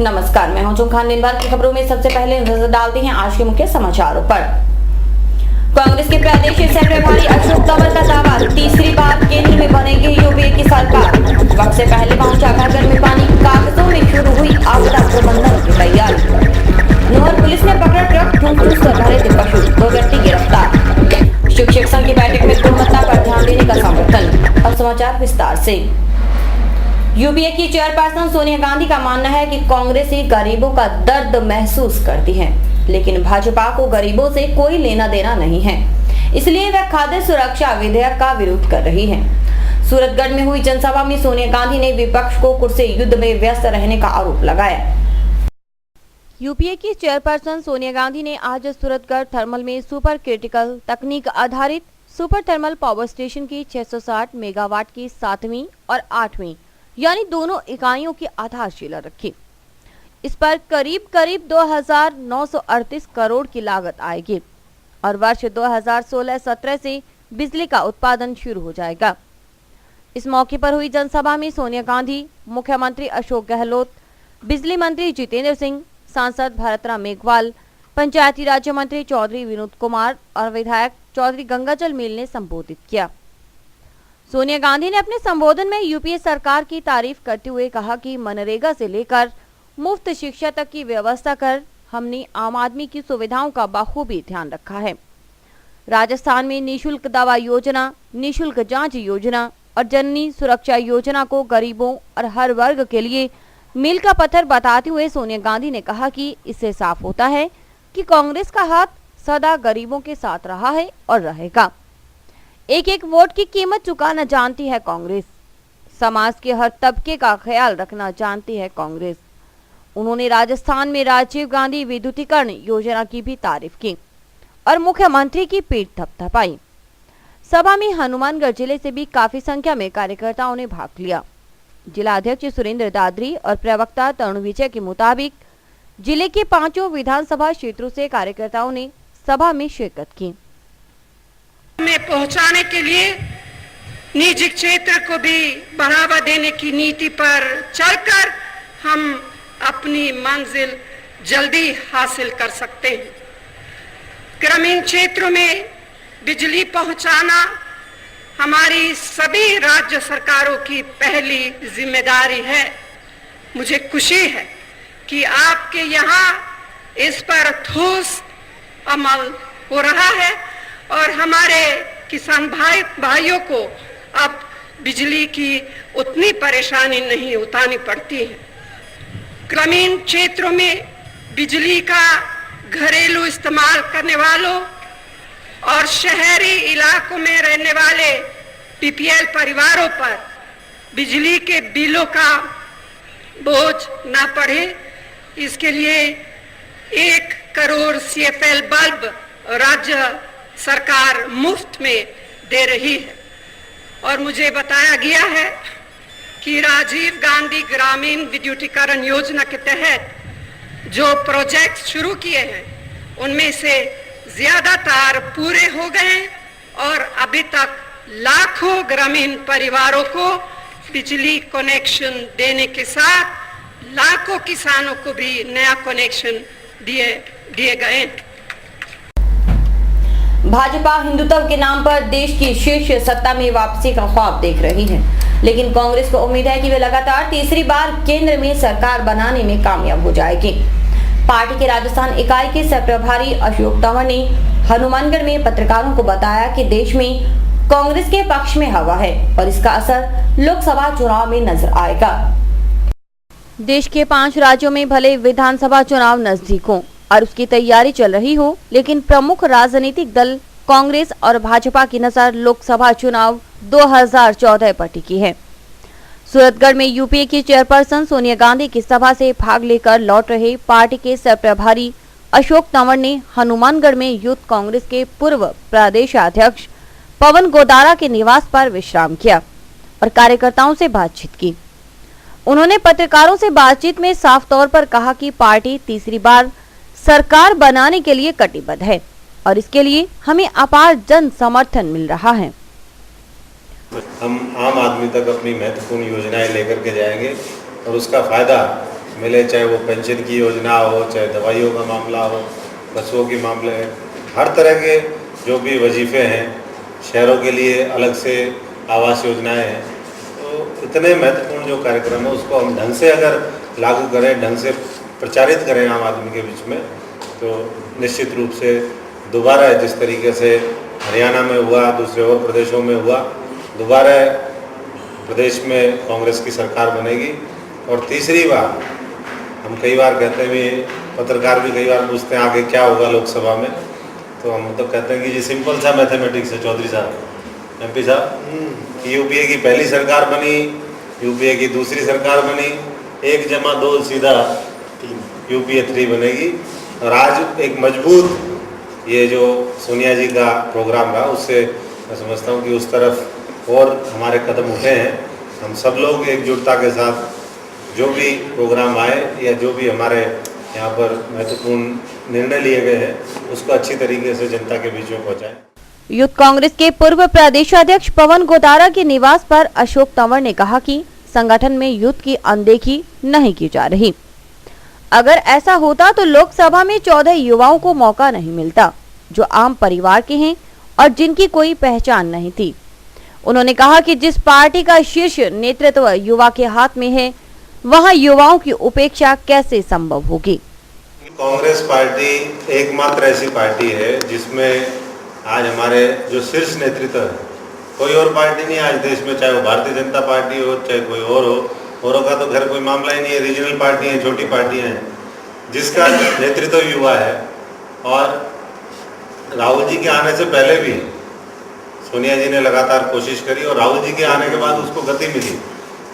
नमस्कार, मैं हूं खान। दिन भर की खबरों में सबसे पहले नजर डालते हैं आज के मुख्य समाचारों पर। कांग्रेस के प्रदेश सेक्रेटरी अशोक तंवर का दावा, तीसरी बार केंद्र में बनेगी यूपीए की सरकार। वक्त से पहले पहुंचा घर में पानी, कागजों में शुरू हुई आपदा प्रबंधन की तैयारी। नोहर पुलिस ने पकड़ा ट्रक, ठूंस कर भरे थे पशु, 2 व्यक्ति गिरफ्तार। शिक्षक संघ की बैठक में गुणवत्ता पर ध्यान देने का समर्थन। अब समाचार विस्तार से। यूपीए की चेयरपर्सन सोनिया गांधी का मानना है कि कांग्रेस ही गरीबों का दर्द महसूस करती है, लेकिन भाजपा को गरीबों से कोई लेना देना नहीं है, इसलिए वह खाद्य सुरक्षा विधेयक का विरोध कर रही है। सूरतगढ़ में हुई जनसभा में सोनिया गांधी ने विपक्ष को कुर्सी युद्ध में व्यस्त रहने का आरोप लगाया। यूपीए की चेयरपर्सन सोनिया गांधी ने आज सूरतगढ़ थर्मल में सुपर क्रिटिकल तकनीक आधारित सुपर थर्मल पावर स्टेशन की 660 मेगावाट की 7वीं और 8वीं यानी दोनों इकाइयों की आधारशिला रखी। इस पर करीब 2,938 करोड़ की लागत आएगी और वर्ष 2016-17 से बिजली का उत्पादन शुरू हो जाएगा। इस मौके पर हुई जनसभा में सोनिया गांधी, मुख्यमंत्री अशोक गहलोत, बिजली मंत्री जितेंद्र सिंह, सांसद भरतराम मेघवाल, पंचायती राज्य मंत्री चौधरी विनोद कुमार और विधायक चौधरी गंगाजल मील ने संबोधित किया। सोनिया गांधी ने अपने संबोधन में यूपीए सरकार की तारीफ करते हुए कहा कि मनरेगा से लेकर मुफ्त शिक्षा तक की व्यवस्था कर हमने आम आदमी की सुविधाओं का बखूबी ध्यान रखा है। राजस्थान में निःशुल्क दवा योजना, निःशुल्क जांच योजना और जननी सुरक्षा योजना को गरीबों और हर वर्ग के लिए मील का पत्थर बताते हुए सोनिया गांधी ने कहा कि इससे साफ होता है कि कांग्रेस का हाथ सदा गरीबों के साथ रहा है और रहेगा। एक एक वोट की कीमत चुकाना जानती है कांग्रेस, समाज के हर तबके का ख्याल रखना जानती है कांग्रेस। उन्होंने राजस्थान में राजीव गांधी विद्युतीकरण योजना की भी तारीफ की और मुख्यमंत्री की पीठ थपथपाई। सभा में हनुमानगढ़ जिले से भी काफी संख्या में कार्यकर्ताओं ने भाग लिया। जिला अध्यक्ष सुरेंद्र दादरी और प्रवक्ता तरुण विजय के मुताबिक जिले के 5 विधानसभा क्षेत्रों से कार्यकर्ताओं ने सभा में शिरकत की। में पहुंचाने के लिए निजी क्षेत्र को भी बढ़ावा देने की नीति पर चलकर हम अपनी मंजिल जल्दी हासिल कर सकते हैं। ग्रामीण क्षेत्रों में बिजली पहुंचाना हमारी सभी राज्य सरकारों की पहली जिम्मेदारी है। मुझे खुशी है कि आपके यहाँ इस पर ठोस अमल हो रहा है और हमारे किसान भाइयों को अब बिजली की उतनी परेशानी नहीं उठानी पड़ती है। ग्रामीण क्षेत्रों में बिजली का घरेलू इस्तेमाल करने वालों और शहरी इलाकों में रहने वाले बीपीएल परिवारों पर बिजली के बिलों का बोझ न पड़े, इसके लिए 1 करोड़ CFL बल्ब राज्य सरकार मुफ्त में दे रही है। और मुझे बताया गया है कि राजीव गांधी ग्रामीण विद्युतीकरण योजना के तहत जो प्रोजेक्ट शुरू किए हैं उनमें से ज्यादातर पूरे हो गए और अभी तक लाखों ग्रामीण परिवारों को बिजली कनेक्शन देने के साथ लाखों किसानों को भी नया कनेक्शन दिए गए। भाजपा हिंदुत्व के नाम पर देश की शीर्ष सत्ता में वापसी का ख्वाब देख रही है, लेकिन कांग्रेस को उम्मीद है कि वे लगातार तीसरी बार केंद्र में सरकार बनाने में कामयाब हो जाएगी। पार्टी के राजस्थान इकाई के सह प्रभारी अशोक तंवर ने हनुमानगढ़ में पत्रकारों को बताया कि देश में कांग्रेस के पक्ष में हवा है और इसका असर लोकसभा चुनाव में नजर आएगा। देश के 5 राज्यों में भले विधानसभा चुनाव नजदीक हो और उसकी तैयारी चल रही हो, लेकिन प्रमुख राजनीतिक दल कांग्रेस और भाजपा की नजर लोकसभा चुनाव 2014 पर टिकी है। सूरतगढ़ में यूपीए की चेयरपर्सन सोनिया गांधी की सभा से भाग लेकर लौट रहे पार्टी के सह प्रभारी अशोक तंवर ने हनुमानगढ़ में यूथ कांग्रेस के पूर्व प्रदेश अध्यक्ष पवन गोदारा के निवास पर विश्राम किया और कार्यकर्ताओं से बातचीत की। उन्होंने पत्रकारों से बातचीत में साफ तौर पर कहा कि पार्टी तीसरी बार सरकार बनाने के लिए कटिबद्ध है और इसके लिए हमें अपार जन समर्थन मिल रहा है। हम आम आदमी तक अपनी महत्वपूर्ण योजनाएं लेकर के जाएंगे और उसका फायदा मिले, चाहे वो पेंशन की योजना हो, चाहे दवाइयों का मामला हो, बसों के मामले, हर तरह के जो भी वजीफ़े हैं, शहरों के लिए अलग से आवास योजनाएं हैं। तो इतने महत्वपूर्ण जो कार्यक्रम है उसको हम ढंग से अगर लागू करें, ढंग से प्रचारित करें आम आदमी के बीच में, तो निश्चित रूप से दोबारा जिस तरीके से हरियाणा में हुआ, दूसरे और प्रदेशों में हुआ, दोबारा प्रदेश में कांग्रेस की सरकार बनेगी। और तीसरी बार हम कई बार कहते हैं, पत्रकार भी कई बार पूछते हैं आगे क्या होगा लोकसभा में, तो हम तो कहते हैं कि ये सिंपल सा मैथमेटिक्स है चौधरी साहब, MP साहब, कि यूपीए की पहली सरकार बनी, यूपीए की दूसरी सरकार बनी, 1 + 2 सीधा यूपीए 3 बनेगी। और आज एक मजबूत ये जो सोनिया जी का प्रोग्राम रहा, उससे मैं समझता हूँ कि उस तरफ और हमारे कदम उठे हैं। हम सब लोग एकजुटता के साथ जो भी प्रोग्राम आए या जो भी हमारे यहाँ पर महत्वपूर्ण निर्णय लिए गए हैं उसको अच्छी तरीके से जनता के बीच में पहुँचाएं। यूथ कांग्रेस के पूर्व प्रदेशाध्यक्ष पवन गोदारा के निवास पर अशोक तंवर ने कहा कि संगठन में यूथ की अनदेखी नहीं की जा रही। अगर ऐसा होता तो लोकसभा में 14 युवाओं को मौका नहीं मिलता जो आम परिवार के हैं और जिनकी कोई पहचान नहीं थी। उन्होंने कहा कि जिस पार्टी का शीर्ष नेतृत्व युवा के हाथ में है, वहां युवाओं की उपेक्षा कैसे संभव होगी। कांग्रेस पार्टी एकमात्र ऐसी पार्टी है जिसमें आज हमारे जो शीर्ष नेतृत्व है, कोई और पार्टी नहीं आज देश में, चाहे वो भारतीय जनता पार्टी हो, चाहे कोई और हो, औरों का तो खैर कोई मामला ही नहीं है, रीजनल पार्टी हैं, छोटी पार्टियां हैं, जिसका नेतृत्व युवा है। और राहुल जी के आने से पहले भी सोनिया जी ने लगातार कोशिश करी और राहुल जी के आने के बाद उसको गति मिली।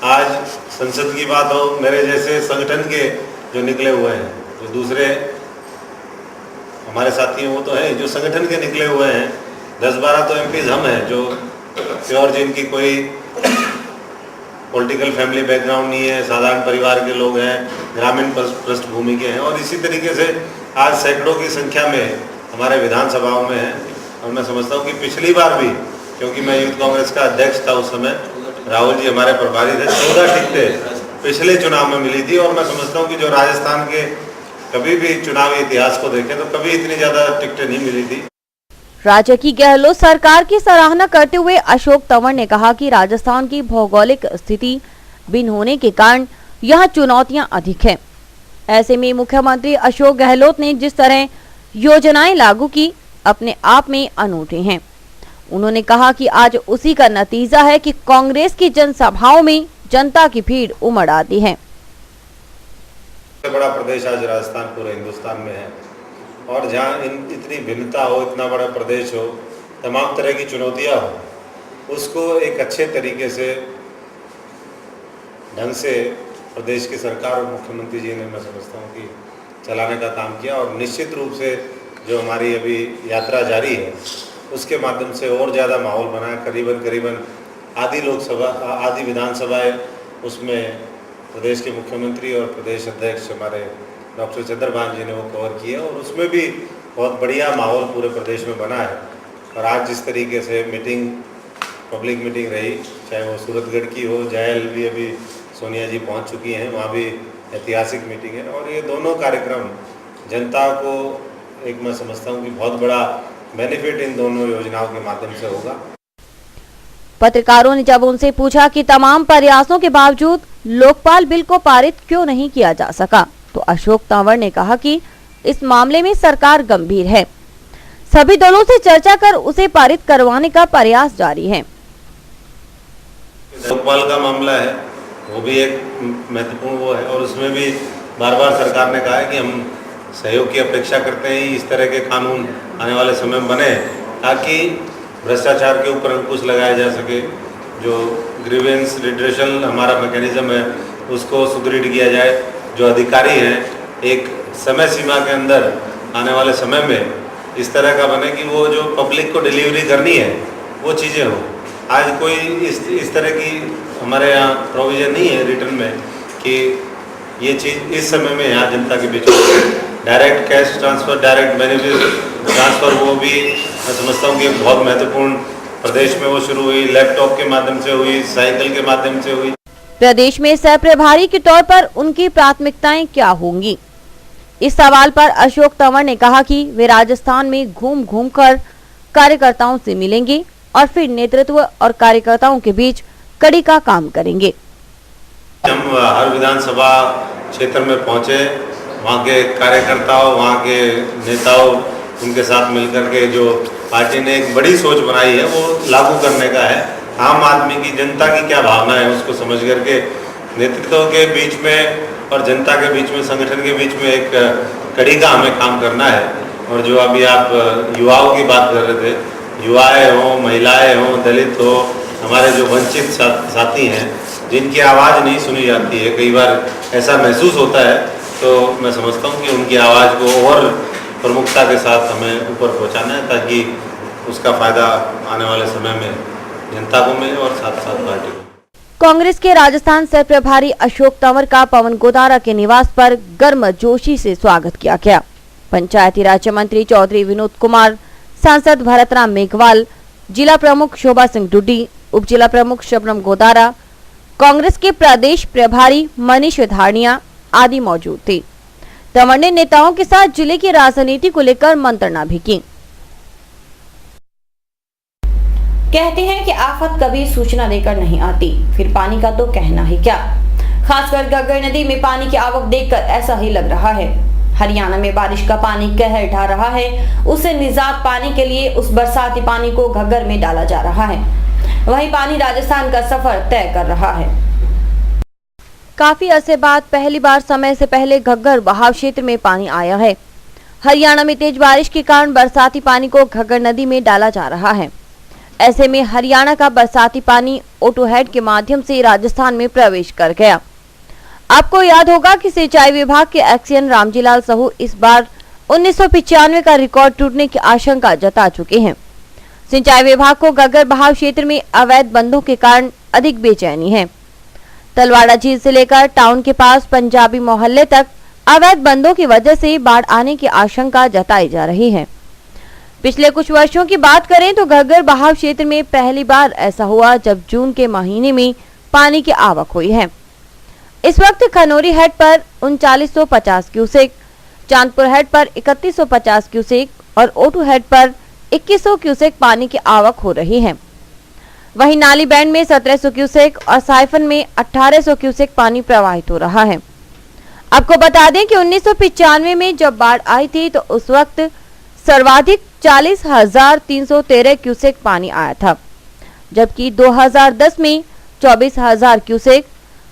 आज संसद की बात हो, मेरे जैसे संगठन के जो निकले हुए हैं, जो दूसरे हमारे साथी हैं वो तो हैं, जो संगठन के निकले हुए हैं 10-12 तो MPs हम हैं जो प्योर, जिनकी कोई पॉलिटिकल फैमिली बैकग्राउंड नहीं है, साधारण परिवार के लोग हैं, ग्रामीण पृष्ठभूमि के हैं। और इसी तरीके से आज सैकड़ों की संख्या में हमारे विधानसभाओं में हैं। और मैं समझता हूँ कि पिछली बार भी, क्योंकि मैं यूथ कांग्रेस का अध्यक्ष था उस समय, राहुल जी हमारे प्रभारी थे, 14 टिकटें पिछले चुनाव में मिली थी। और मैं समझता हूँ कि जो राजस्थान के कभी भी चुनावी इतिहास को देखें तो कभी इतनी ज्यादा टिकटें नहीं मिली थी। राज्य की गहलोत सरकार की सराहना करते हुए अशोक तंवर ने कहा कि राजस्थान की भौगोलिक स्थिति भिन्न होने के कारण यहाँ चुनौतियाँ अधिक हैं। ऐसे में मुख्यमंत्री अशोक गहलोत ने जिस तरह योजनाएं लागू की, अपने आप में अनूठे हैं। उन्होंने कहा कि आज उसी का नतीजा है कि कांग्रेस की जनसभाओं में जनता की भीड़ उमड़ आती है। सबसे बड़ा प्रदेश आज राजस्थान पूरे हिंदुस्तान में है, और जहाँ इतनी भिन्नता हो, इतना बड़ा प्रदेश हो, तमाम तरह की चुनौतियाँ हो, उसको एक अच्छे तरीके से ढंग से प्रदेश की सरकार और मुख्यमंत्री जी ने, मैं समझता हूँ कि चलाने का काम किया। और निश्चित रूप से जो हमारी अभी यात्रा जारी है उसके माध्यम से और ज़्यादा माहौल बना। करीबन आधी विधानसभाएं उसमें प्रदेश के मुख्यमंत्री और प्रदेश अध्यक्ष हमारे डॉक्टर चंद्रभान जी ने वो कवर किया, और उसमें भी बहुत बढ़िया माहौल पूरे प्रदेश में बना है। और आज जिस तरीके से पब्लिक मीटिंग रही, चाहे वो सूरतगढ़ की हो, जायल भी अभी सोनिया जी पहुंच चुकी हैं, वहाँ भी ऐतिहासिक मीटिंग है। और ये दोनों कार्यक्रम जनता को एक, मैं समझता हूँ कि बहुत बड़ा बेनिफिट इन दोनों योजनाओं के माध्यम से होगा। पत्रकारों ने जब उनसे पूछा कि तमाम प्रयासों के बावजूद लोकपाल बिल को पारित क्यों नहीं किया जा सका, तो अशोक तंवर ने कहा कि इस मामले में सरकार गंभीर है, सभी दलों से चर्चा कर उसे पारित करवाने का प्रयास जारी है। लोकपाल का मामला है, वो भी एक महत्वपूर्ण वो है, और उसमें भी बार बार सरकार ने कहा है कि हम सहयोग की अपेक्षा करते हैं, इस तरह के कानून आने वाले समय में बने ताकि भ्रष्टाचार के ऊपर अंकुश लगाया जा सके। जो ग्रीवेंस रिड्रेशल हमारा मैकेनिज्म है उसको सुदृढ़ किया जाए। जो अधिकारी हैं एक समय सीमा के अंदर आने वाले समय में इस तरह का बने कि वो जो पब्लिक को डिलीवरी करनी है वो चीज़ें हो। आज कोई इस तरह की हमारे यहाँ प्रोविज़न नहीं है रिटर्न में कि ये चीज़ इस समय में यहाँ जनता के बीच direct cash transfer, direct benefit transfer, वो भी मैं समझता हूँ कि बहुत महत्वपूर्ण प्रदेश में वो शुरू हुई। लैपटॉप के माध्यम से हुई, साइकिल के माध्यम से हुई। प्रदेश में सह प्रभारी के तौर पर उनकी प्राथमिकताएं क्या होंगी? इस सवाल पर अशोक तंवर ने कहा कि वे राजस्थान में घूम घूम कर कार्यकर्ताओं से मिलेंगे और फिर नेतृत्व और कार्यकर्ताओं के बीच कड़ी का काम करेंगे। हम हर विधानसभा क्षेत्र में पहुंचे, वहाँ के कार्यकर्ताओं, वहाँ के नेताओं, उनके साथ मिलकर के जो पार्टी ने एक बड़ी सोच बनाई है वो लागू करने का है। आम आदमी की, जनता की क्या भावना है उसको समझ करके नेतृत्व के बीच में और जनता के बीच में, संगठन के बीच में एक कड़ी का हमें काम करना है। और जो अभी आप युवाओं की बात कर रहे थे, युवाएं हों, महिलाएं हों, दलित हो, हमारे जो वंचित साथी हैं जिनकी आवाज़ नहीं सुनी जाती है, कई बार ऐसा महसूस होता है, तो मैं समझता हूँ कि उनकी आवाज़ को और प्रमुखता के साथ हमें ऊपर पहुँचाना है ताकि उसका फ़ायदा आने वाले समय में जनता को मिले और साथ साथ पार्टी को। कांग्रेस के राजस्थान सह प्रभारी अशोक तंवर का पवन गोदारा के निवास पर गर्मजोशी से स्वागत किया गया। पंचायती राज्य मंत्री चौधरी विनोद कुमार, सांसद भरतराम मेघवाल, जिला प्रमुख शोभा सिंह डुड्डी, उप जिला प्रमुख शबनम गोदारा, कांग्रेस के प्रदेश प्रभारी मनीष धारणिया आदि मौजूद थे। तंवर ने नेताओं के साथ जिले की राजनीति को लेकर मंत्रणा भी की। कहते हैं कि आफत कभी सूचना देकर नहीं आती, फिर पानी का तो कहना ही क्या। खासकर घग्गर नदी में पानी की आवक देखकर ऐसा ही लग रहा है। हरियाणा में बारिश का पानी कहर ढा रहा है, उसे निजात पाने के लिए उस बरसाती पानी को घग्गर में डाला जा रहा है। वहीं पानी राजस्थान का सफर तय कर रहा है। काफी अरसे बाद पहली बार समय से पहले घग्गर बहाव क्षेत्र में पानी आया है। हरियाणा में तेज बारिश के कारण बरसाती पानी को घग्गर नदी में डाला जा रहा है। ऐसे में हरियाणा का बरसाती पानी ऑटो हेड के माध्यम से राजस्थान में प्रवेश कर गया। आपको याद होगा कि सिंचाई विभाग के एक्सीएन रामजीलाल साहू इस बार 1995 का रिकॉर्ड टूटने की आशंका जता चुके हैं। सिंचाई विभाग को घग्गर बहाव क्षेत्र में अवैध बंधों के कारण अधिक बेचैनी है। तलवाड़ा झील से लेकर टाउन के पास पंजाबी मोहल्ले तक अवैध बंधों की वजह से बाढ़ आने की आशंका जताई जा रही है। पिछले कुछ वर्षों की बात करें तो घग्गर बहाव क्षेत्र में पहली बार ऐसा हुआ जब जून के महीने में पानी की आवक हुई है। इस वक्त खनौरी हेड पर 3950 क्यूसेक, चांदपुर हेड पर 3150 क्यूसेक और ओटू हेड पर 2100 क्यूसेक पानी की आवक हो रही है। वहीं नाली बैंड में 1700 क्यूसेक और साइफन में 1800 क्यूसेक पानी प्रवाहित हो रहा है। आपको बता दें कि 1995 में जब बाढ़ आई थी तो उस वक्त सर्वाधिक 40,313 क्यूसेक पानी आया था, जबकि 2010 में 24,000 क्यूसेक,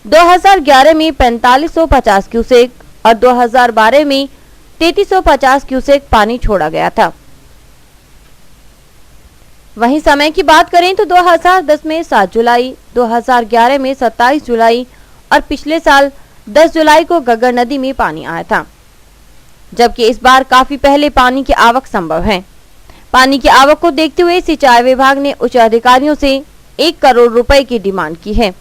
2011 में 4550 क्यूसेक और 2012 में 3350 क्यूसेक पानी छोड़ा गया था। वहीं समय की बात करें तो 2010 में 7 जुलाई, 2011 में 27 जुलाई और पिछले साल 10 जुलाई को घग्गर नदी में पानी आया था, जबकि इस बार काफी पहले पानी की आवक संभव है। पानी की आवक को देखते हुए सिंचाई विभाग ने उच्च अधिकारियों से 1 करोड़ रुपए की डिमांड की है,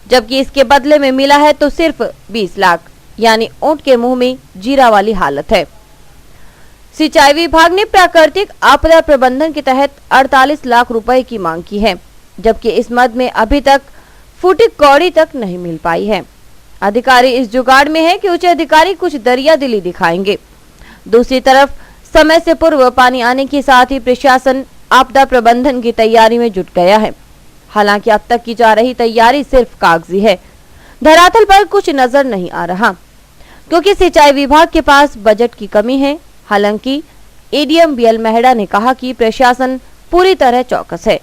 जबकि इसके बदले में मिला है तो सिर्फ 20 लाख, यानी ऊंट के मुंह में जीरा वाली हालत है। सिंचाई विभाग ने प्राकृतिक आपदा प्रबंधन के तहत 48 लाख रुपए की मांग की है, जबकि इस मद में अभी तक फुटी कौड़ी तक नहीं मिल पाई है। अधिकारी इस जुगाड़ में है कि उच्च अधिकारी कुछ दरिया दिली दिखाएंगे। दूसरी तरफ समय से पूर्व पानी आने के साथ ही प्रशासन आपदा प्रबंधन की तैयारी में जुट गया है। हालांकि अब तक की जा रही तैयारी सिर्फ कागजी है, धरातल पर कुछ नजर नहीं आ रहा, क्योंकि सिंचाई विभाग के पास बजट की कमी है। हालांकि एडीएम बीएल मेहड़ा ने कहा कि प्रशासन पूरी तरह चौकस है,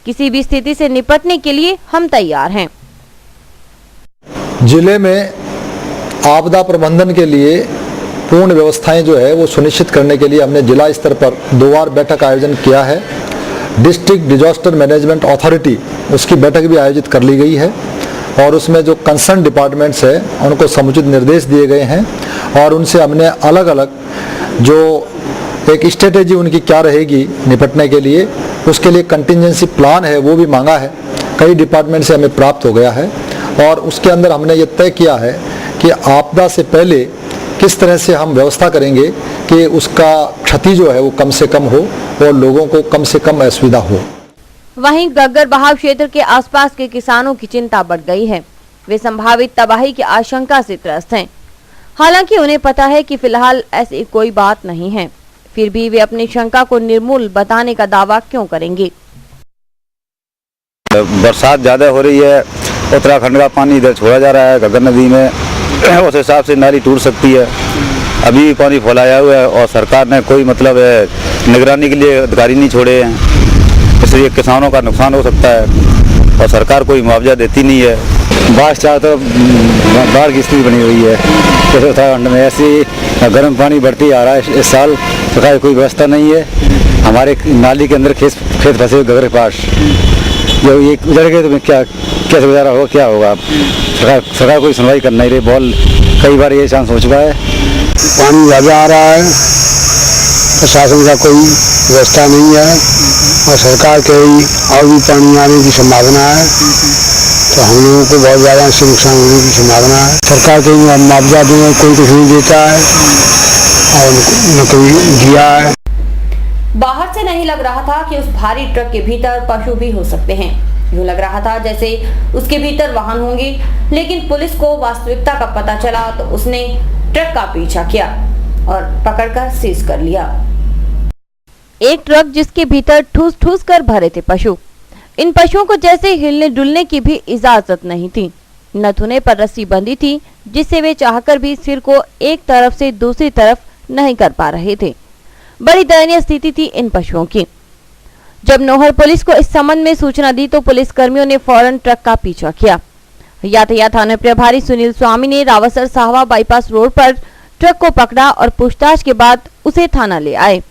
किसी भी स्थिति से निपटने के लिए हम तैयार हैं। जिले में आपदा प्रबंधन के लिए पूर्ण व्यवस्थाएं जो है वो सुनिश्चित करने के लिए हमने जिला स्तर पर 2 बार बैठक आयोजन किया है। डिस्ट्रिक्ट डिजास्टर मैनेजमेंट अथॉरिटी उसकी बैठक भी आयोजित कर ली गई है और उसमें जो कंसर्न डिपार्टमेंट्स है उनको समुचित निर्देश दिए गए हैं और उनसे हमने अलग अलग जो एक स्ट्रेटेजी उनकी क्या रहेगी निपटने के लिए, उसके लिए कंटिजेंसी प्लान है वो भी मांगा है, कई डिपार्टमेंट से हमें प्राप्त हो गया है और उसके अंदर हमने ये तय किया है कि आपदा से पहले किस तरह से हम व्यवस्था करेंगे कि उसका क्षति जो है वो कम से कम हो और लोगों को कम से कम असुविधा हो। वहीं घग्गर बहाव क्षेत्र के आसपास के किसानों की चिंता बढ़ गई है। वे संभावित तबाही की आशंका से त्रस्त हैं। हालांकि उन्हें पता है कि फिलहाल ऐसी कोई बात नहीं है, फिर भी वे अपनी शंका को निर्मूल बताने का दावा क्यों करेंगे। बरसात ज़्यादा हो रही है, उत्तराखंड का पानी इधर छोड़ा जा रहा है घग्गर नदी में, उस हिसाब से नाली टूट सकती है। अभी भी पानी फैलाया हुआ है और सरकार ने कोई मतलब निगरानी के लिए अधिकारी नहीं छोड़े हैं, इसलिए किसानों का नुकसान हो सकता है और सरकार कोई मुआवजा देती नहीं है। बाढ़ चाह तो बाढ़ की स्थिति बनी हुई है, जैसे उत्तराखंड में ऐसी गर्म पानी बढ़ती आ रहा है। इस साल सरकार की कोई व्यवस्था नहीं है। हमारे नाली के अंदर खेत फंसे हुए घग्गर के पास, जो ये उजड़ गए तो क्या कैसे गुजारा होगा, क्या होगा। सरकार कोई सुनवाई कर नहीं रही। बहुत कई बार ये चांस हो चुका है। पानी ज़्यादा आ रहा है, प्रशासन का कोई व्यवस्था नहीं है और सरकार के और भी पानी आने की संभावना है, तो हम लोगों को बहुत ज़्यादा इससे नुकसान होने की संभावना है। सरकार के मुआवजा देने कोई कुछ नहीं देता है और न कोई दिया है। बाहर से नहीं लग रहा था कि उस भारी ट्रक के भीतर पशु भी हो सकते हैं। यूं लग रहा था जैसे उसके भीतर वाहन होंगे, लेकिन पुलिस को वास्तविकता का पता चला तो उसने ट्रक का पीछा किया और पकड़कर सीज कर लिया। एक ट्रक जिसके भीतर ठूस ठूस कर भरे थे पशु। इन पशुओं को जैसे हिलने डुलने की भी इजाजत नहीं थी। नथुने पर रस्सी बंधी थी, जिससे वे चाहकर भी सिर को एक तरफ से दूसरी तरफ नहीं कर पा रहे थे। बड़ी दयनीय स्थिति थी इन पशुओं की। जब नौहर पुलिस को इस संबंध में सूचना दी तो पुलिस कर्मियों ने फौरन ट्रक का पीछा किया। यातायात थाना प्रभारी सुनील स्वामी ने रावसर साहवा बाईपास रोड पर ट्रक को पकड़ा और पूछताछ के बाद उसे थाना ले आए।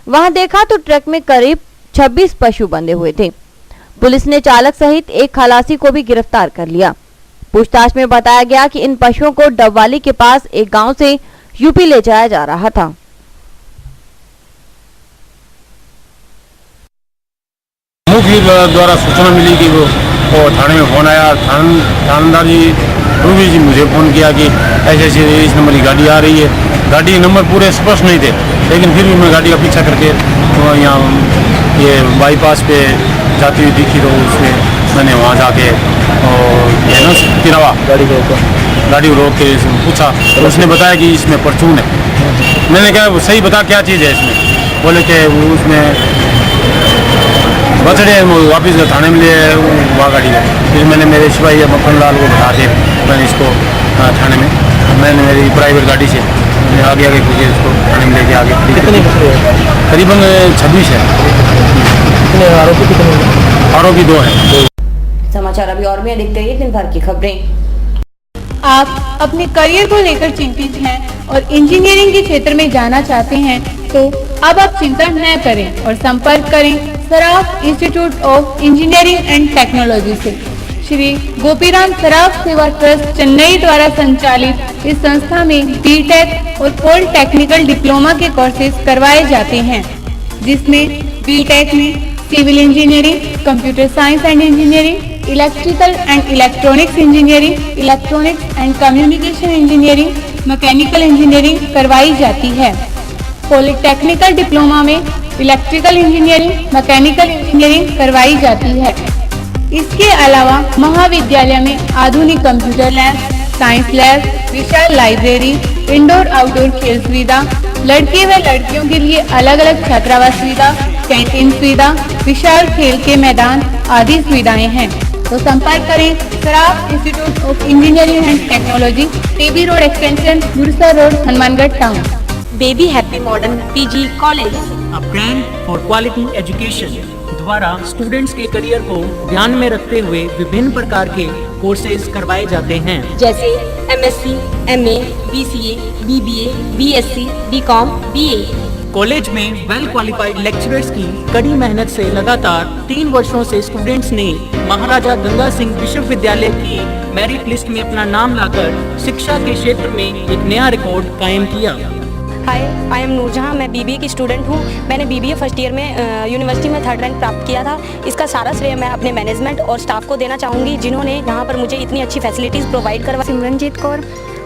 वहां देखा तो ट्रक में करीब 26 पशु बंधे हुए थे। पुलिस ने चालक सहित एक खलासी को भी गिरफ्तार कर लिया। पूछताछ में बताया गया कि इन पशुओं को डबवाली के पास एक गांव से यूपी ले जाया जा रहा था। मुखी द्वारा सूचना मिली कि वो थाने में फ़ोन आया। थानेदार जी रूबी जी मुझे फ़ोन किया कि ऐसे ऐसे इस नंबर की गाड़ी आ रही है। गाड़ी नंबर पूरे स्पष्ट नहीं थे, लेकिन फिर भी मैं गाड़ी का पीछा करके तो यहाँ ये बाईपास पे जाती हुई दिखी, तो उसमें मैंने वहाँ जाके और ये ना तिरवा गाड़ी को रोक के पूछा तो उसने बताया कि इसमें परचून है। मैंने कहा वो सही बता क्या चीज़ है इसमें। बोले कि वो उसमें बछड़े वापस थाने में ले वहाँ गाड़ी को। फिर मैंने मेरे सिपाही मक्खन लाल को बता दिया, मैंने इसको थाने में मैंने मेरी प्राइवेट गाड़ी से आगे खुले इसको थाने में लेके आगे। कितने करीबन 26 है। कितने आरोपी? कितने आरोपी? 2 हैं। समाचार अभी और में देखते रहिए दिन भर की खबरें। आप अपने करियर को लेकर चिंतित हैं और इंजीनियरिंग के क्षेत्र में जाना चाहते हैं, तो अब आप चिंता न करें और संपर्क करें Saraf institute of engineering and technology से। श्री गोपीराम सराफ सेवा ट्रस्ट चेन्नई द्वारा संचालित इस संस्था में बीटेक और पॉलिटेक्निकल डिप्लोमा के कोर्सेज करवाए जाते हैं, जिसमें बीटेक में civil engineering, computer science and engineering, electrical and electronics engineering, electronics and communication engineering, mechanical engineering करवाई जाती है। पॉलिटेक्निकल डिप्लोमा में इलेक्ट्रिकल इंजीनियरिंग, मैकेनिकल इंजीनियरिंग करवाई जाती है। इसके अलावा महाविद्यालय में आधुनिक कंप्यूटर लैब, साइंस लैब, विशाल लाइब्रेरी, इंडोर आउटडोर खेल सुविधा, लड़के व लड़कियों के लिए अलग अलग छात्रावास सुविधा, कैंटीन सुविधा, विशाल खेल के मैदान आदि सुविधाएं हैं। तो संपर्क करें Saraf institute of engineering and technology, TB road extension, Gursar road, Hanumangarh town. Baby happy modern PG college, a brand for quality education द्वारा स्टूडेंट्स के करियर को ध्यान में रखते हुए विभिन्न प्रकार के कोर्सेज करवाए जाते हैं, जैसे MSc, MA, BCA, BBA, BSc, BCom, BA. College में वेल क्वालिफाइड लेक्चरर्स की कड़ी मेहनत से लगातार 3 वर्षों से स्टूडेंट्स ने महाराजा गंगा सिंह विश्वविद्यालय की मेरिट लिस्ट में अपना नाम लाकर शिक्षा के क्षेत्र में एक नया रिकॉर्ड कायम किया। हाय, आई एम नूरजहां, मैं बीबीए की स्टूडेंट हूँ। मैंने बीबीए फर्स्ट ईयर में यूनिवर्सिटी में 3rd रैंक प्राप्त किया था। इसका सारा श्रेय मैं अपने मैनेजमेंट और स्टाफ को देना चाहूँगी, जिन्होंने यहाँ पर मुझे इतनी अच्छी फैसिलिटीज़ प्रोवाइड करवाई। Simranjeet Kaur,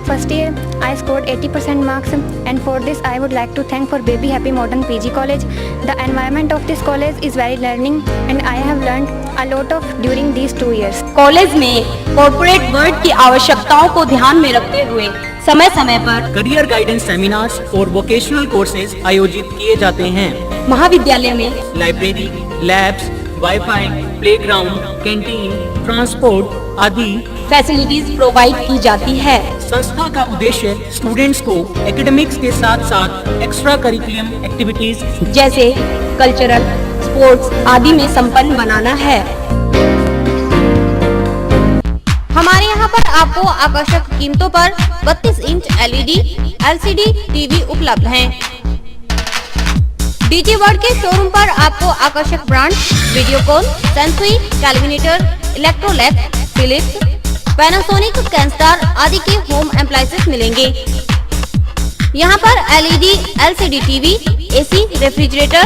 first year. I scored 80% marks, and for this I would like to thank for Baby Happy Modern PG College. The environment of this college is very learning, and I have learned a lot of during these 2 years. College में corporate world की आवश्यकताओं को ध्यान में रखते हुए समय समय पर करियर गाइडेंस सेमिनार्स और वोकेशनल कोर्सेज आयोजित किए जाते हैं। महाविद्यालय में library, labs, wifi, playground, canteen, transport आदि फैसिलिटीज प्रोवाइड की जाती है। संस्था का उद्देश्य स्टूडेंट्स को एकेडमिक्स के साथ साथ एक्स्ट्रा करिकुलम एक्टिविटीज जैसे कल्चरल, स्पोर्ट्स आदि में संपन्न बनाना है। हमारे यहाँ पर आपको आकर्षक कीमतों पर 32 इंच LED, LCD टीवी उपलब्ध हैं। डीजी वर्ल्ड के शोरूम पर आपको आकर्षक brand Videocon, Sansui, Kelvinator, Electrolab, Philips, Panasonic, Kenstar आदि के होम अप्लायंसेस मिलेंगे। यहाँ पर LED, LCD TV, AC, refrigerator,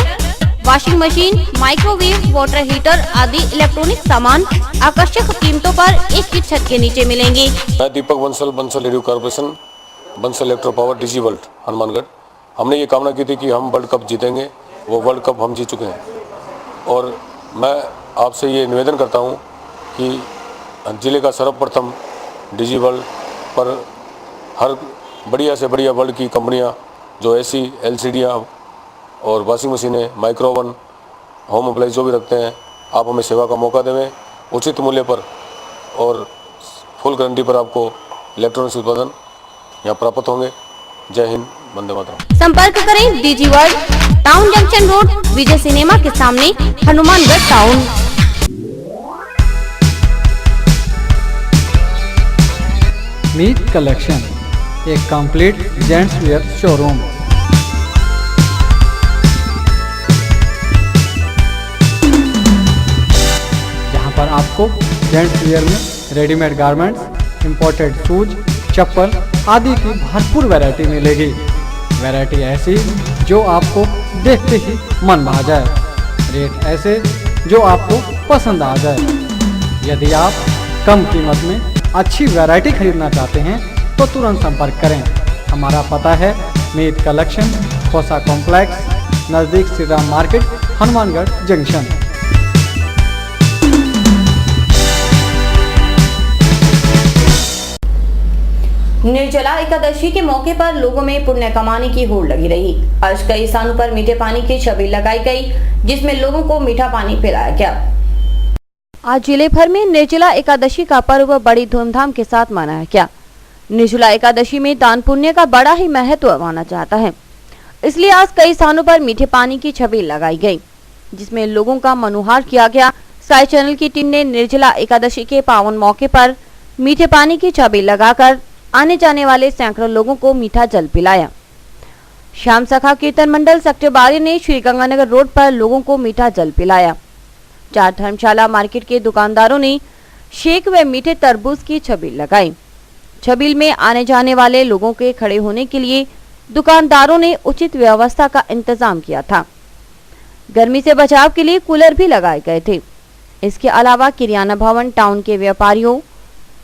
washing machine, microwave, water heater आदि इलेक्ट्रॉनिक सामान आकर्षक कीमतों पर एक ही छत के नीचे मिलेंगे। मैं Deepak Bansal radio corporation, Bansal electro power, DG world Hanumangarh. हमने ये कामना की थी कि हम वर्ल्ड कप जीतेंगे, वो वर्ल्ड कप हम जीत चुके हैं। और मैं आपसे ये निवेदन करता हूँ कि ज़िले का सर्वप्रथम डीजी वर्ल्ड पर हर बढ़िया से बढ़िया वर्ल्ड की कंपनियाँ जो AC, LCD और वॉशिंग मशीनें, माइक्रोवन, होम अप्लायंस जो भी रखते हैं, आप हमें सेवा का मौका देवें उचित मूल्य पर और फुल गारंटी पर आपको इलेक्ट्रॉनिक्स उत्पादन यहाँ प्राप्त होंगे। जय हिंद, वंदे मातरम। संपर्क करें DG world, town junction road, Vijay cinema के सामने, हनुमानगढ़ टाउन। मीत कलेक्शन, एक कंप्लीट जेंट्स वेयर शोरूम। जहां पर आपको जेंट्स वेयर में रेडीमेड गारमेंट्स, इंपोर्टेड शूज, चप्पल आदि की भरपूर वैरायटी मिलेगी। वैरायटी ऐसी जो आपको देखते ही मन भा जाए, रेट ऐसे जो आपको पसंद आ जाए। यदि आप कम कीमत में अच्छी वैरायटी खरीदना चाहते हैं तो तुरंत संपर्क करें। हमारा पता है मीत कलेक्शन, खोसा कॉम्प्लेक्स, नज़दीक श्री राम मार्केट, हनुमानगढ़ जंक्शन। निर्जला एकादशी के मौके पर लोगों में पुण्य कमाने की होड़ लगी रही। आज कई स्थानों पर मीठे पानी की छबील लगाई गई, जिसमें लोगों को मीठा पानी पिलाया गया। आज जिले भर में निर्जला एकादशी का पर्व बड़ी धूमधाम के साथ मनाया गया। निर्जला एकादशी में दान पुण्य का बड़ा ही महत्व माना जाता है, इसलिए आज कई स्थानों पर मीठे पानी की छबील लगाई गई, जिसमें लोगों का मनोहार किया गया। साई चैनल की टीम ने निर्जला एकादशी के पावन मौके पर मीठे पानी की छबील लगाकर आने जाने वाले सैकड़ों लोगों को मीठा जल पिलाया। श्याम सखा कीर्तन मंडल सेक्टर 12 ने श्री गंगानगर रोड पर लोगों को मीठा जल पिलाया। 4 धर्मशाला मार्केट के दुकानदारों ने शेक व मीठे तरबूज की छबील लगाई। छबील में आने जाने वाले लोगों के खड़े होने के लिए दुकानदारों ने उचित व्यवस्था का इंतजाम किया था। गर्मी से बचाव के लिए कूलर भी लगाए गए थे। इसके अलावा किराना भवन टाउन के व्यापारियों,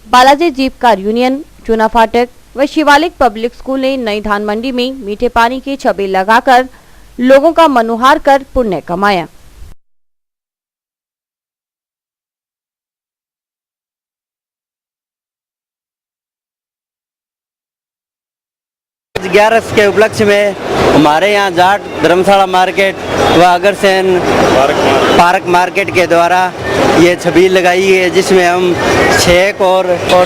बालाजी जीपकार यूनियन, चूना फाटक व शिवालिक पब्लिक स्कूल ने नई धान मंडी में मीठे पानी की छबील लगाकर लोगों का मनोहार कर पुण्य कमाया। ग्यारह के उपलक्ष्य में हमारे यहाँ जाट धर्मशाला मार्केट व अग्रसेन पार्क मार्केट के द्वारा ये छबील लगाई है, जिसमें हम छेक और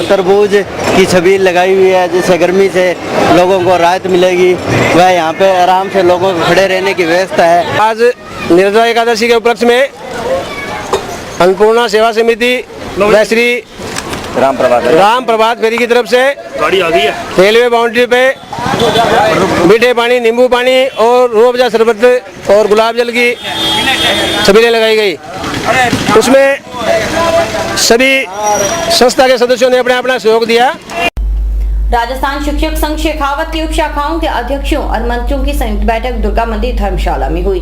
तरबूज की छबील लगाई हुई है, जिससे गर्मी से लोगों को राहत मिलेगी। वह यहाँ पे आराम से लोगों को खड़े रहने की व्यवस्था है। आज निर्जला एकादशी के उपलक्ष्य में अन्नपूर्णा सेवा समिति व श्री राम प्रभात फेरी की तरफ से गाड़ी आ गई है। रेलवे बाउंड्री पे मीठे पानी, नींबू पानी और रूह अफ़ज़ा शरबत और गुलाब जल की छबीलें लगाई गई। उसमें सभी संस्था के सदस्यों ने अपना अपना सहयोग दिया। राजस्थान शिक्षक संघ शेखावत की उप शाखाओं के अध्यक्षों और मंत्रियों की संयुक्त बैठक दुर्गा मंदिर धर्मशाला में हुई।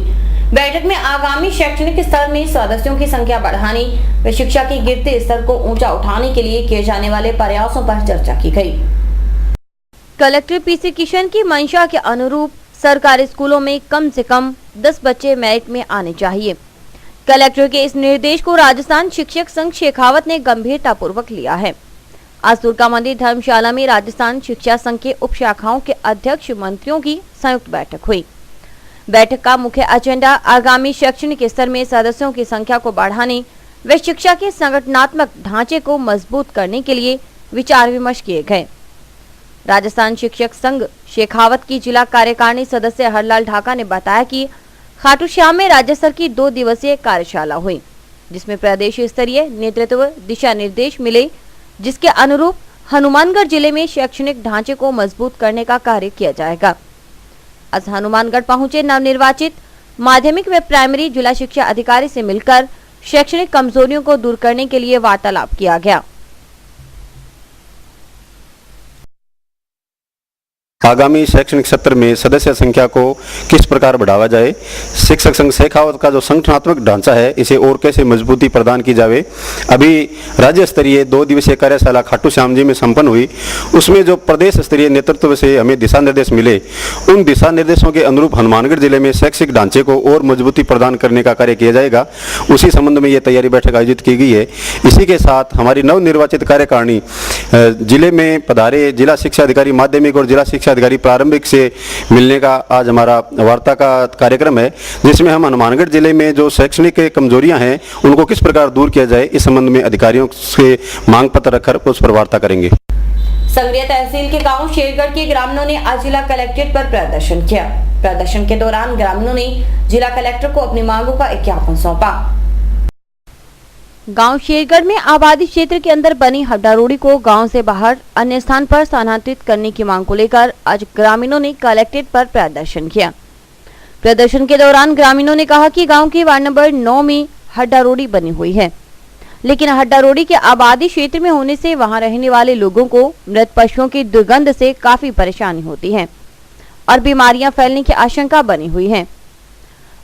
बैठक में आगामी शैक्षणिक स्तर में सदस्यों की संख्या बढ़ाने व शिक्षा के गिरते स्तर को ऊंचा उठाने के लिए किए जाने वाले प्रयासों पर चर्चा की गई। कलेक्टर पीसी किशन की मंशा के अनुरूप सरकारी स्कूलों में कम से कम 10 बच्चे मेरिट में आने चाहिए। कलेक्टर के इस निर्देश को राजस्थान शिक्षक संघ शेखावत ने गंभीरता पूर्वक लिया है। आज तुर्का मंदिर धर्मशाला में राजस्थान शिक्षा संघ के उप शाखाओं के अध्यक्ष मंत्रियों की संयुक्त बैठक हुई। बैठक का मुख्य एजेंडा आगामी शैक्षणिक स्तर में सदस्यों की संख्या को बढ़ाने व शिक्षा के संगठनात्मक ढांचे को मजबूत करने के लिए विचार विमर्श किए गए। राजस्थान शिक्षक संघ शेखावत की जिला कार्यकारिणी सदस्य हरलाल ढाका ने बताया कि खाटू श्याम में राज्य स्तर की 2 दिवसीय कार्यशाला हुई, जिसमें प्रदेश स्तरीय नेतृत्व दिशा निर्देश मिले, जिसके अनुरूप हनुमानगढ़ जिले में शैक्षणिक ढांचे को मजबूत करने का कार्य किया जाएगा। आज हनुमानगढ़ पहुंचे नवनिर्वाचित माध्यमिक व प्राइमरी जिला शिक्षा अधिकारी से मिलकर शैक्षणिक कमजोरियों को दूर करने के लिए वार्तालाप किया गया। आगामी शैक्षणिक सत्र में सदस्य संख्या को किस प्रकार बढ़ावा जाए, शिक्षक संघ शेखावत का जो संगठनात्मक ढांचा है इसे और कैसे मजबूती प्रदान की जाए। अभी राज्य स्तरीय 2 दिवसीय कार्यशाला खाटू श्याम जी में संपन्न हुई, उसमें जो प्रदेश स्तरीय नेतृत्व से हमें दिशा निर्देश मिले, उन दिशा निर्देशों के अनुरूप हनुमानगढ़ जिले में शैक्षिक ढांचे को और मजबूती प्रदान करने का कार्य किया जाएगा। उसी संबंध में ये तैयारी बैठक आयोजित की गई है। इसी के साथ हमारी नवनिर्वाचित कार्यकारिणी जिले में पधारे जिला शिक्षा अधिकारी माध्यमिक और जिला शिक्षा अधिकारी प्रारंभिक से मिलने का आज हमारा वार्ता का कार्यक्रम है, जिसमें हम हनुमानगढ़ जिले में जो शैक्षणिक कमजोरियां हैं उनको किस प्रकार दूर किया जाए, इस संबंध में अधिकारियों से मांग पत्र रखकर उस पर वार्ता करेंगे। संगरिया तहसील के गांव शेरगढ़ के ग्रामीणों ने आज जिला कलेक्ट्रेट पर प्रदर्शन किया। प्रदर्शन के दौरान ग्रामीणों ने जिला कलेक्टर को अपनी मांगों का एक ज्ञापन सौंपा। गांव शेरगढ़ में आबादी क्षेत्र के अंदर बनी हड्डा रोडी को गांव से बाहर अन्य स्थान पर स्थानांतरित करने की मांग को लेकर आज ग्रामीणों ने कलेक्ट्रेट पर प्रदर्शन किया। प्रदर्शन के दौरान ग्रामीणों ने कहा कि गांव के वार्ड नंबर 9 में हड्डा रोडी बनी हुई है, लेकिन हड्डा रोडी के आबादी क्षेत्र में होने से वहां रहने वाले लोगों को मृत पशुओं की दुर्गंध से काफी परेशानी होती है और बीमारियां फैलने की आशंका बनी हुई है।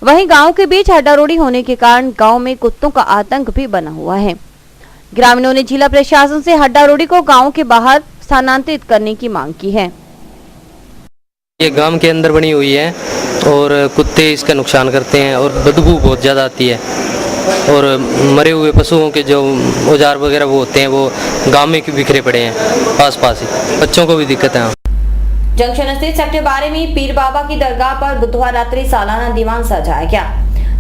वहीं गांव के बीच हड्डा रोडी होने के कारण गांव में कुत्तों का आतंक भी बना हुआ है। ग्रामीणों ने जिला प्रशासन से हड्डा रोडी को गांव के बाहर स्थानांतरित करने की मांग की है। ये गांव के अंदर बनी हुई है और कुत्ते इसका नुकसान करते हैं और बदबू बहुत ज़्यादा आती है और मरे हुए पशुओं के जो औजार वगैरह वो होते हैं वो गांव में बिखरे पड़े हैं पास ही। बच्चों को भी दिक्कत है। जंक्शन स्थित सेक्टर 12 में पीर बाबा की दरगाह पर बुधवार रात्रि सालाना दीवान सजाया गया।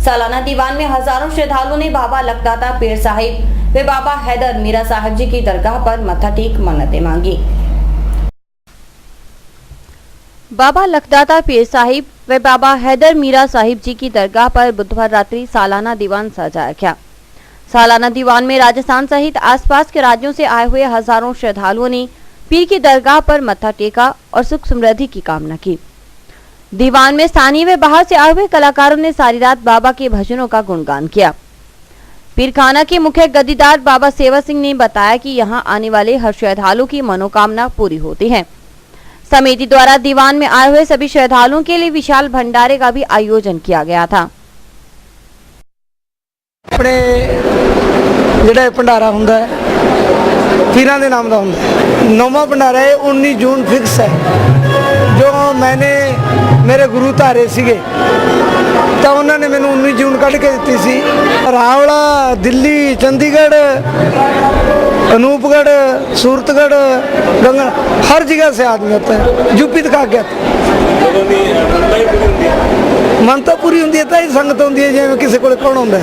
सालाना दीवान में हजारों श्रद्धालुओं ने बाबा लखदाता पीर साहिब व बाबा हैदर मीरा साहिब जी की दरगाह पर मत्था टेक मन्नतें मांगी। बाबा लखदाता पीर साहिब व बाबा हैदर मीरा साहिब जी की दरगाह पर बुधवार रात्रि सालाना दीवान सजाया गया। सालाना दीवान में राजस्थान सहित आसपास के राज्यों से आए हुए हजारों श्रद्धालुओं ने पीर की दरगाह पर मत्था टेका और सुख समृद्धि की कामना की। दीवान में स्थानीय व बाहर से आए हुए कलाकारों ने सारी रात बाबा के भजनों का गुणगान किया। पीरखाना के मुख्य गद्दीदार बाबा सेवा सिंह ने बताया कि यहां आने वाले हर श्रद्धालु की मनोकामना पूरी होती है। समिति द्वारा दीवान में आए हुए सभी श्रद्धालुओं के लिए विशाल भंडारे का भी आयोजन किया गया था। अपने ਜਿਹੜਾ ਭੰਡਾਰਾ ਹੁੰਦਾ ਹੈ पीरां दे नाम का होंगे। 9वां भंडारा है 19 जून फिक्स है। जो मैंने मेरे गुरु धारे सीगे तो उन्होंने मैंने 19 जून कढ़ के दी सी। रावला दिल्ली चंडीगढ़ अनूपगढ़ सूरतगढ़ गंगा हर जगह से आदमी होता है। यूपी तक आ गया मनता पूरी होंगी है तो ही संगत होंगी है। जिमें किसी को कौन होंगे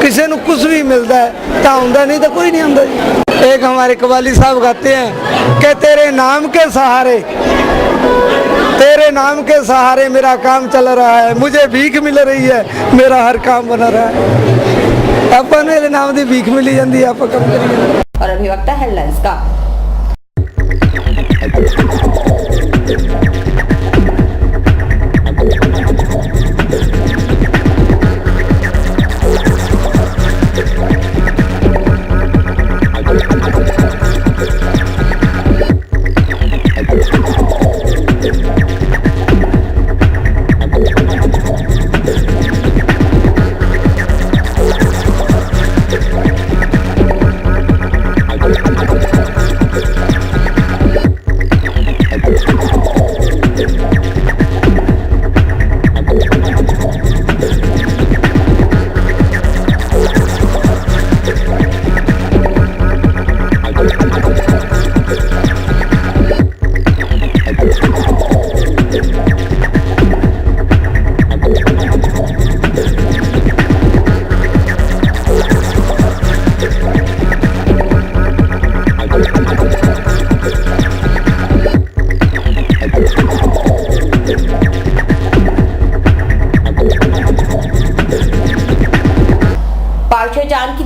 किसी को कुछ भी मिलता है तो आंदा नहीं तो कोई नहीं आंदा जी। एक हमारे कवाली साहब गाते हैं कि तेरे नाम के सहारे मेरा काम चल रहा है, मुझे भीख मिल रही है, मेरा हर काम बना रहा है। अपन मेरे नाम की भीख मिली जाती है आप कम करिए। और अभिवक्ता हेडलाइंस का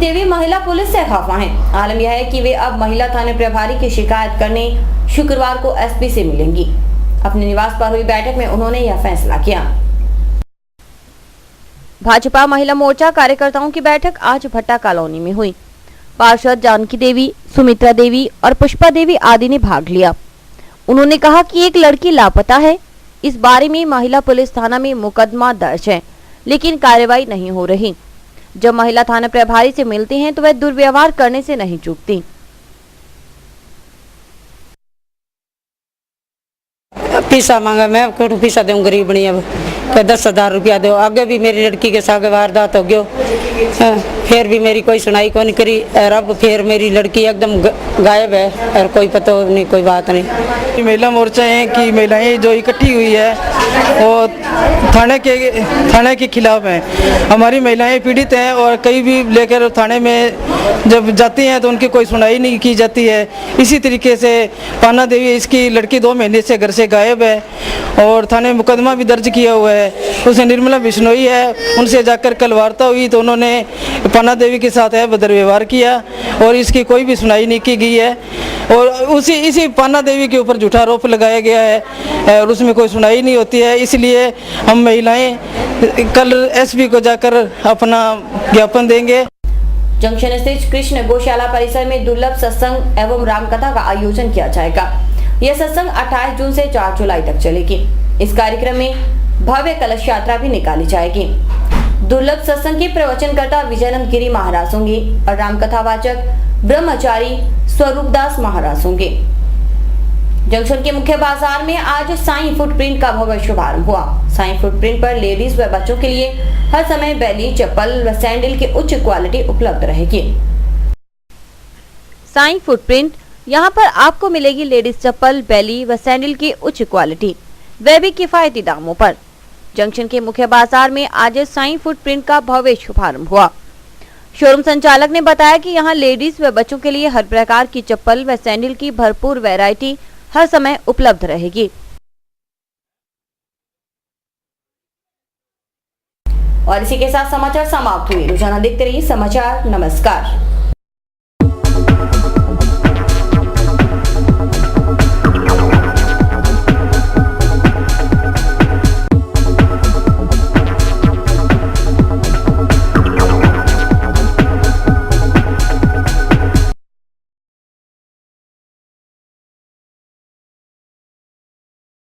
देवी महिला पुलिस से खफा हैं। आलम यह है कि वे अब महिला थाने प्रभारी की शिकायत करने शुक्रवार को एसपी से मिलेंगी। अपने निवास पर हुई बैठक में उन्होंने यह फैसला किया। भाजपा महिला मोर्चा कार्यकर्ताओं की बैठक आज भट्टा कॉलोनी में हुई। पार्षद जानकी देवी, सुमित्रा देवी और पुष्पा देवी आदि ने भाग लिया। उन्होंने कहा कि एक लड़की लापता है। इस बारे में महिला पुलिस थाना में मुकदमा दर्ज है, लेकिन कार्रवाई नहीं हो रही। जब महिला थाना प्रभारी से मिलते हैं तो वह दुर्व्यवहार करने से नहीं चूकती। पैसा मांगा, मैं क्यों पैसा दूं गरीब नहीं। अब 10,000 रुपया दो। आगे भी मेरी लड़की के साथ वारदात हो गयो, फिर भी मेरी कोई सुनाई कौन करी। और अब फिर मेरी लड़की एकदम गायब है और कोई पता नहीं, कोई बात नहीं। महिला मोर्चा है कि महिलाएं जो इकट्ठी हुई है वो थाने के खिलाफ हैं। हमारी महिलाएं पीड़ित हैं और कहीं भी लेकर थाने में जब जाती हैं तो उनकी कोई सुनाई नहीं की जाती है। इसी तरीके से पाना देवी, इसकी लड़की 2 महीने से घर से गायब है और थाने में मुकदमा भी दर्ज किया हुआ है। उसे निर्मला बिश्नोई है, उनसे जाकर कल वार्ता हुई तो उन्होंने पाना देवी के साथ है बदर व्यवहार किया और इसकी कोई भी सुनाई नहीं की गई है। और इसी पाना देवी के ऊपर झूठा आरोप लगाया गया है और उसमें कोई सुनाई नहीं होती है। इसलिए हम महिलाएं कल एसपी को जाकर अपना ज्ञापन देंगे। जंक्शन स्थित कृष्ण गौशाला परिसर में दुर्लभ सत्संग एवं रामकथा का आयोजन किया जाएगा। यह सत्संग 28 जून से 4 जुलाई तक चलेगी। इस कार्यक्रम में भव्य कलश यात्रा भी निकाली जाएगी। दुर्लभ सत्संग के प्रवचनकर्ता विजयानंद गिरी महाराज होंगे और रामकथावाचक ब्रह्मचारी स्वरूपदास महाराज होंगे। जंक्शन के मुख्य बाजार में आज साईं फुटप्रिंट का भव्य शुभारंभ हुआ। साईं फुटप्रिंट पर लेडीज व बच्चों के लिए हर समय बैली, चप्पल व सैंडल की उच्च क्वालिटी उपलब्ध रहेगी। साईं फुटप्रिंट, यहाँ पर आपको मिलेगी लेडीज चप्पल, बैली व सैंडल की उच्च क्वालिटी, वह भी किफायती दामों पर। जंक्शन के मुख्य बाजार में आज साईं फुटप्रिंट का भव्य शुभारंभ हुआ। शोरूम संचालक ने बताया कि यहाँ लेडीज व बच्चों के लिए हर प्रकार की चप्पल व सैंडल की भरपूर वैरायटी हर समय उपलब्ध रहेगी। और इसी के साथ समाचार समाप्त हुए। रोजाना देखते रहिए समाचार। नमस्कार।